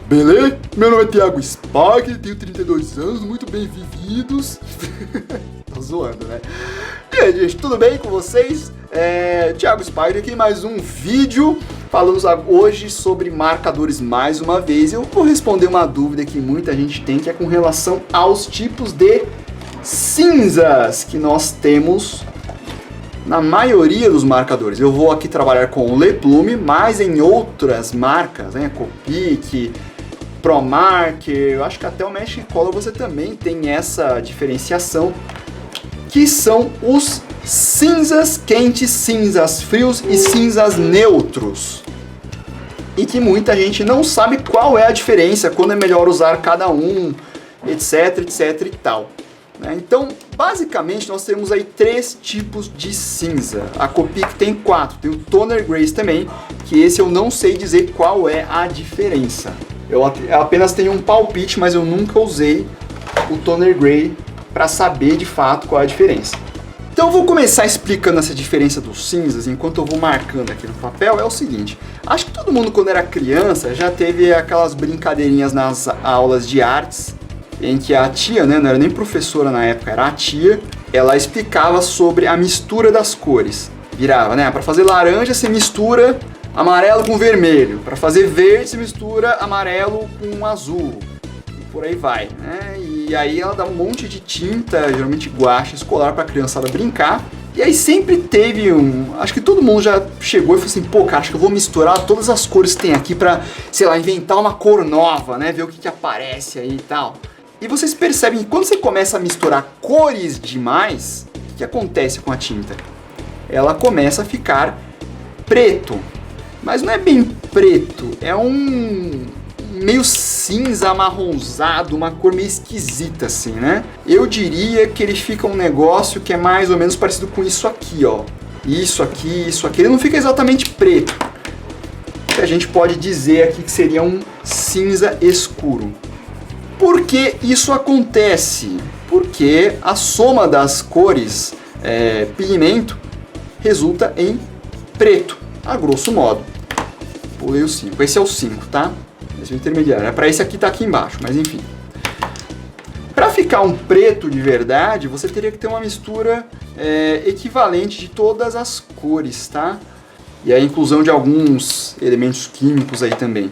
Beleza? Meu nome é Thiago Spark, tenho 32 anos, muito bem-vindos. Tô zoando, né? E aí, gente, tudo bem com vocês? Thiago Spark aqui, mais um vídeo. Falamos hoje sobre marcadores mais uma vez. Eu vou responder uma dúvida que muita gente tem, que é com relação aos tipos de cinzas que nós temos na maioria dos marcadores. Eu vou aqui trabalhar com o Leplume, mas em outras marcas, né? Copic, ProMarker, eu acho que até o Magic Color você também tem essa diferenciação, que são os cinzas quentes, cinzas frios e cinzas neutros. E que muita gente não sabe qual é a diferença, quando é melhor usar cada um, etc, etc e tal. Então, basicamente, nós temos aí 3 tipos de cinza. A Copic tem 4, tem o Toner Grays também, que esse eu não sei dizer qual é a diferença. Eu apenas tenho um palpite, mas eu nunca usei o Toner Gray para saber de fato qual é a diferença. Então eu vou começar explicando essa diferença dos cinzas, enquanto eu vou marcando aqui no papel. É o seguinte, acho que todo mundo quando era criança já teve aquelas brincadeirinhas nas aulas de artes, em que a tia, né, não era nem professora na época, era a tia, ela explicava sobre a mistura das cores. Virava, né, para fazer laranja você mistura amarelo com vermelho, para fazer verde você mistura amarelo com azul, e por aí vai, né? E aí ela dá um monte de tinta, geralmente guache escolar, para a criançada brincar. E aí sempre teve acho que todo mundo já chegou e falou assim, pô, cara, acho que eu vou misturar todas as cores que tem aqui para, sei lá, inventar uma cor nova, né? Ver o que aparece aí e tal. E vocês percebem que quando você começa a misturar cores demais, o que acontece com a tinta? Ela começa a ficar preto. Mas não é bem preto, é um meio cinza amarronzado, uma cor meio esquisita assim, né? Eu diria que ele fica um negócio que é mais ou menos parecido com isso aqui, ó. Isso aqui, isso aqui. Ele não fica exatamente preto. Que a gente pode dizer aqui que seria um cinza escuro. Por que isso acontece? Porque a soma das cores pigmento resulta em preto. A grosso modo. Pulei o 5. Esse é o 5, tá? Esse é o intermediário. É para esse aqui tá aqui embaixo, mas enfim. Para ficar um preto de verdade, você teria que ter uma mistura equivalente de todas as cores, tá? E a inclusão de alguns elementos químicos aí também.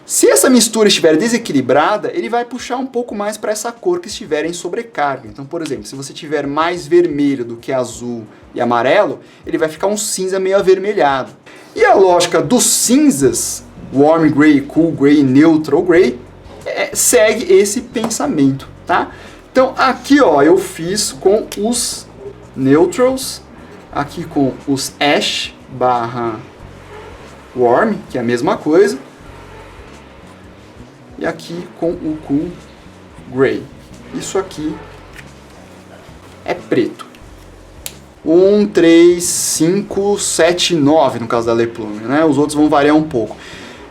Se essa mistura estiver desequilibrada, ele vai puxar um pouco mais para essa cor que estiver em sobrecarga. Então, por exemplo, se você tiver mais vermelho do que azul e amarelo, ele vai ficar um cinza meio avermelhado. E a lógica dos cinzas, Warm Gray, Cool Gray e Neutral Gray, segue esse pensamento, tá? Então, aqui ó, eu fiz com os Neutrals, aqui com os Ash barra Warm, que é a mesma coisa, e aqui com o Cool Gray. Isso aqui é preto. 1, 3, 5, 7, 9 no caso da Leplume, né? Os outros vão variar um pouco.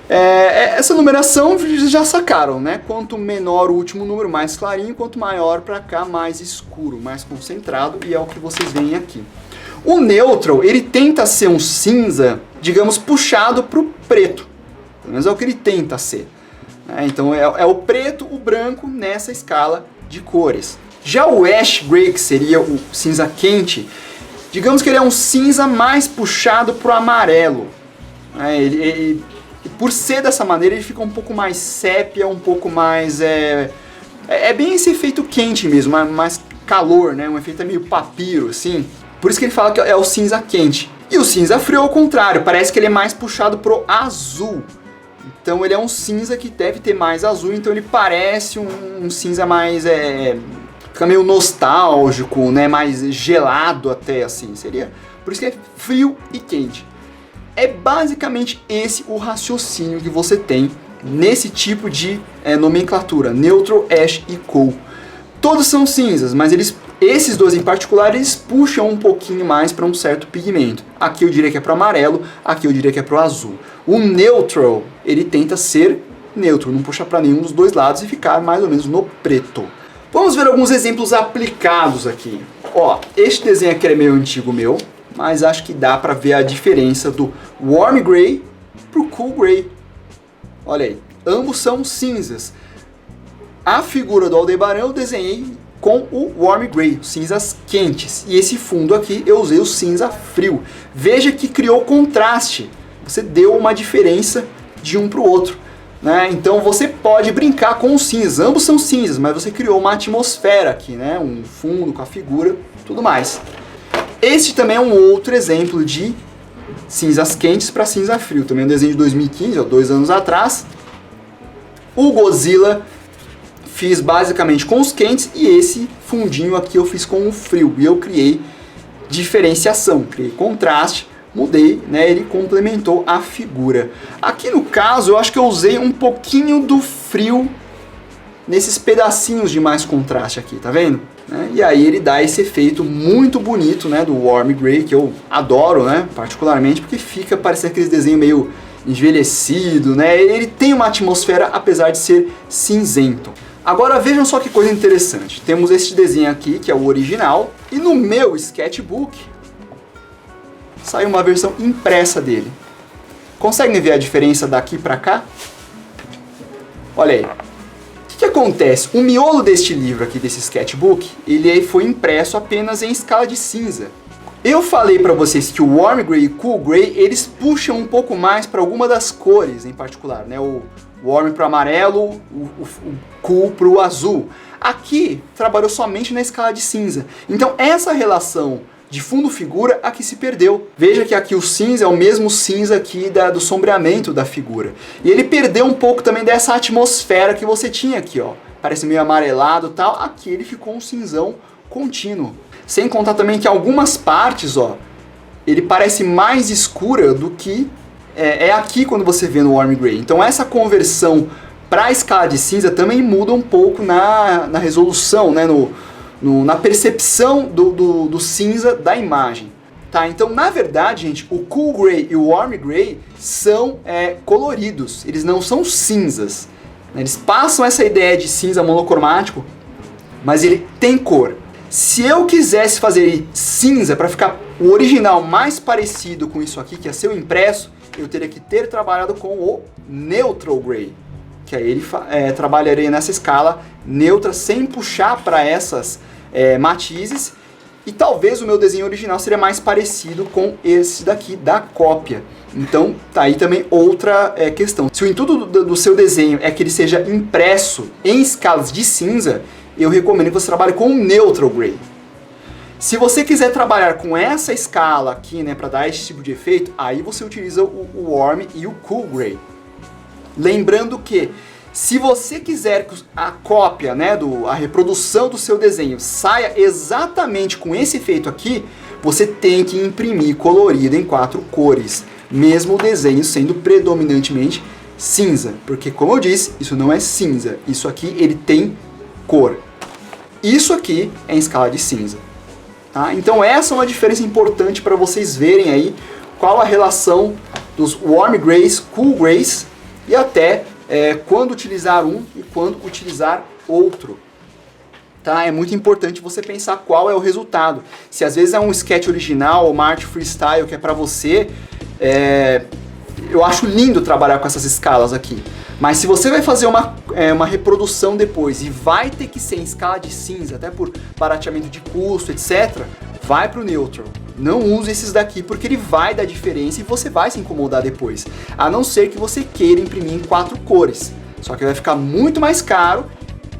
Essa numeração já sacaram, né? Quanto menor o último número, mais clarinho, quanto maior para cá, mais escuro, mais concentrado, e é o que vocês veem aqui. O Neutral, ele tenta ser um cinza, digamos, puxado para o preto. Pelo menos é o que ele tenta ser. Então é o preto, o branco nessa escala de cores. Já o Ash Gray, que seria o cinza quente, digamos que ele é um cinza mais puxado para o amarelo. E por ser dessa maneira ele fica um pouco mais sépia, um pouco mais... É bem esse efeito quente mesmo, mais calor, né? Um efeito meio papiro, assim. Por isso que ele fala que é o cinza quente. E o cinza frio é o contrário, parece que ele é mais puxado pro azul. Então ele é um cinza que deve ter mais azul, então ele parece um cinza mais... fica meio nostálgico, né? Mais gelado até, assim. Seria... Por isso que é frio e quente. É basicamente esse o raciocínio que você tem nesse tipo de nomenclatura. Neutral, Ash e Cool. Todos são cinzas, mas esses dois em particular, eles puxam um pouquinho mais para um certo pigmento. Aqui eu diria que é para o amarelo, aqui eu diria que é para o azul. O Neutral, ele tenta ser neutro, não puxa para nenhum dos dois lados e ficar mais ou menos no preto. Vamos ver alguns exemplos aplicados aqui. Ó, este desenho aqui é meio antigo meu, mas acho que dá para ver a diferença do Warm Gray pro Cool Gray. Olha aí, ambos são cinzas. A figura do Aldebaran eu desenhei com o Warm Gray, cinzas quentes. E esse fundo aqui eu usei o cinza frio. Veja que criou contraste. Você deu uma diferença de um para o outro, né? Então você pode brincar com os cinzas. Ambos são cinzas, mas você criou uma atmosfera aqui, né? Um fundo com a figura, tudo mais. Este também é um outro exemplo de cinzas quentes para cinza frio. Também um desenho de 2015, ó, 2 anos atrás. O Godzilla fiz basicamente com os quentes e esse fundinho aqui eu fiz com o frio. E eu criei diferenciação, criei contraste, mudei, né? Ele complementou a figura. Aqui no caso eu acho que eu usei um pouquinho do frio nesses pedacinhos de mais contraste aqui, tá vendo? E aí ele dá esse efeito muito bonito, né, do Warm Gray, que eu adoro, né, particularmente, porque fica parecendo aquele desenho meio envelhecido, né? Ele tem uma atmosfera apesar de ser cinzento. Agora vejam só que coisa interessante. Temos este desenho aqui, que é o original, e no meu sketchbook saiu uma versão impressa dele. Conseguem ver a diferença daqui para cá? Olha aí. O que acontece? O miolo deste livro aqui, desse sketchbook, ele foi impresso apenas em escala de cinza. Eu falei para vocês que o Warm Gray e o Cool Gray, eles puxam um pouco mais para alguma das cores em particular, né? O Warm para o amarelo, o Cool para o azul. Aqui, trabalhou somente na escala de cinza. Então, essa relação de fundo-figura aqui se perdeu. Veja que aqui o cinza é o mesmo cinza aqui do sombreamento da figura. E ele perdeu um pouco também dessa atmosfera que você tinha aqui, ó. Parece meio amarelado e tal. Aqui ele ficou um cinzão contínuo. Sem contar também que algumas partes, ó, ele parece mais escura do que é aqui quando você vê no Warm Gray. Então essa conversão para a escala de cinza também muda um pouco na resolução, né, na percepção do cinza da imagem. Tá? Então, na verdade, gente, o Cool Gray e o Warm Gray são coloridos, eles não são cinzas. Eles passam essa ideia de cinza monocromático, mas ele tem cor. Se eu quisesse fazer cinza para ficar o original mais parecido com isso aqui, que é seu impresso, eu teria que ter trabalhado com o Neutral Gray, que aí ele trabalharia nessa escala neutra sem puxar para essas matizes, e talvez o meu desenho original seria mais parecido com esse daqui da cópia. Então tá aí também outra questão. Se o intuito do seu desenho é que ele seja impresso em escalas de cinza, eu recomendo que você trabalhe com o Neutral Gray. Se você quiser trabalhar com essa escala aqui, né, para dar esse tipo de efeito, aí você utiliza o Warm e o Cool Gray. Lembrando que se você quiser que a cópia, né, a reprodução do seu desenho saia exatamente com esse efeito aqui, você tem que imprimir colorido em 4 cores, mesmo o desenho sendo predominantemente cinza, porque como eu disse, isso não é cinza, isso aqui ele tem cor. Isso aqui é em escala de cinza. Tá? Então essa é uma diferença importante para vocês verem aí qual a relação dos Warm Grays, Cool Grays e até quando utilizar um e quando utilizar outro. Tá? É muito importante você pensar qual é o resultado. Se às vezes é um sketch original ou uma arte freestyle que é para você, eu acho lindo trabalhar com essas escalas aqui. Mas se você vai fazer uma reprodução depois e vai ter que ser em escala de cinza, até por barateamento de custo, etc., vai para o Neutral. Não use esses daqui porque ele vai dar diferença e você vai se incomodar depois. A não ser que você queira imprimir em 4 cores. Só que vai ficar muito mais caro,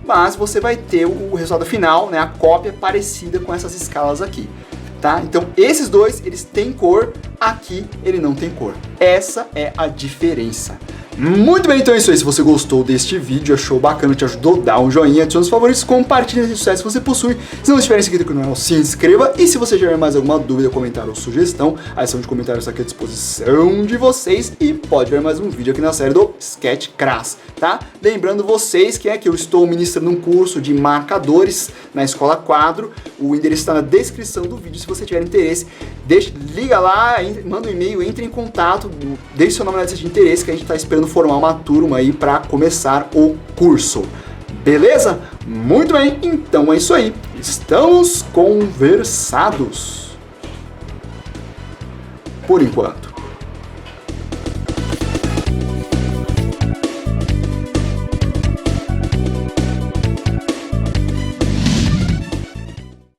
mas você vai ter o resultado final, né, a cópia parecida com essas escalas aqui. Tá? Então esses dois, eles têm cor, aqui ele não tem cor. Essa é a diferença. Muito bem, então é isso aí. Se você gostou deste vídeo, achou bacana, te ajudou, dá um joinha, adiciona os favoritos, compartilha esse sucesso se você possui. Se não estiver inscrito no canal, se inscreva. E se você tiver mais alguma dúvida, comentário ou sugestão, a seção de comentários está aqui à disposição de vocês. E pode ver mais um vídeo aqui na série do Sketch Crass, tá? Lembrando vocês que eu estou ministrando um curso de marcadores na Escola Quadro. O endereço está na descrição do vídeo, se você tiver interesse. Liga lá, manda um e-mail, entre em contato, deixe seu nome na lista de interesse, que a gente está esperando formar uma turma aí para começar o curso. Beleza? Muito bem, então é isso aí. Estamos conversados. Por enquanto.